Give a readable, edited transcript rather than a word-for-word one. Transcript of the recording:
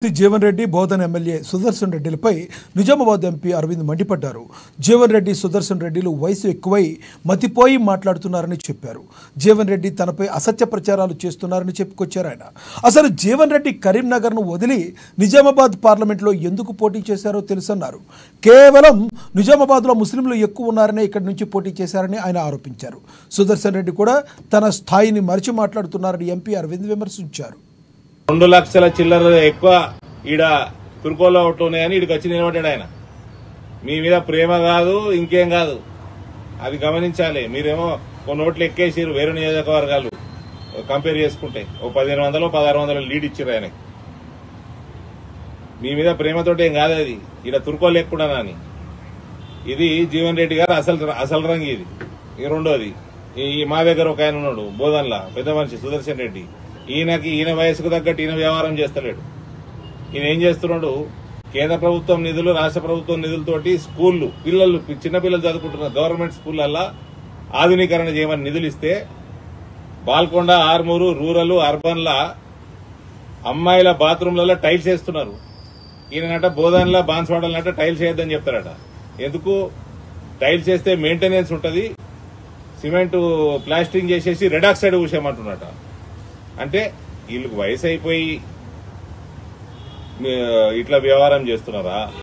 Jeevan Reddy Bodhan MLA Sudarshan రెడ్డిలపై Nizamabad MP Arvind మండిపడ్డారు. జీవన్ రెడ్డి సుదర్శన్ రెడ్డిలు వయసు ఎక్కువై మతిపోయి మాట్లాడుతున్నారని చెప్పారు. జీవన్ రెడ్డి తనపై అసత్య ప్రచారాలు చేస్తున్నారని చెప్పుకొచ్చారు. ఆయన అసలు జీవన్ రెడ్డి కరీంనగర్ను వదిలి నిజామాబాద్ పార్లమెంట్లో ఎందుకు పోటీ చేశారో తెలుసన్నారు. కేవలం నిజామాబాద్లో ముస్లింలు ఎక్కువ ఉన్నారనే ఇక్కడి నుంచి పోటీ చేశారని ఆయన ఆరోపించారు. సుదర్శన్ రెడ్డి కూడా తన స్థాయిని మరిచి మాట్లాడుతున్నారని ఎంపీ అరవింద్ విమర్శించారు. 2 లక్షల చిల్లర ఎక్కువ ఈడ తుర్కోలో ఒకటి ఉన్నాయని ఈడికి వచ్చి నిలబడ్డాడు ఆయన. మీ మీద ప్రేమ కాదు, ఇంకేం కాదు, అది గమనించాలి. మీరేమో కొన్ని ఓట్లు ఎక్కేసారు వేరే నియోజకవర్గాలు కంపేర్ చేసుకుంటే. ఓ 1500 1600 లీడ్ ఇచ్చారు ఆయన. మీ మీద ప్రేమతోటి ఏం కాదు, అది ఈడ తుర్కోలు ఎక్కువ అని. ఇది జీవన్ రెడ్డి గారు అసలు రంగు. ఇది రెండోది, ఈ మా దగ్గర ఒక ఆయన ఉన్నాడు బోధన్లా, పెద్ద మనిషి సుదర్శన్ రెడ్డి. ఈయన వయసుకు తగ్గట్టు ఈయన వ్యవహారం చేస్తలేడు. ఈయన ఏం చేస్తున్నాడు, కేంద్ర ప్రభుత్వం నిధులు రాష్ట్ర ప్రభుత్వం నిధులతోటి స్కూళ్లు చిన్నపిల్లలు చదువుకుంటున్న గవర్నమెంట్ స్కూళ్లల్లా ఆధునీకరణ చేయమని నిధులు ఇస్తే బాల్కొండ, ఆర్మూరు, రూరల్, అర్బన్లా అమ్మాయిల బాత్రూంలలో టైల్స్ వేస్తున్నారు. ఈయనట బోధన్లా బాన్స్వాడలనట టైల్స్ వేయద్దని చెప్తారట. ఎందుకు? టైల్స్ వేస్తే మెయింటెనెన్స్ ఉంటది, సిమెంట్ ప్లాస్టింగ్ చేసేసి రెడ్ ఆక్సైడ్ ఊసేయమంటున్నట. అంటే వీళ్ళకి వయసు అయిపోయి ఇట్లా వ్యవహారం చేస్తున్నారా?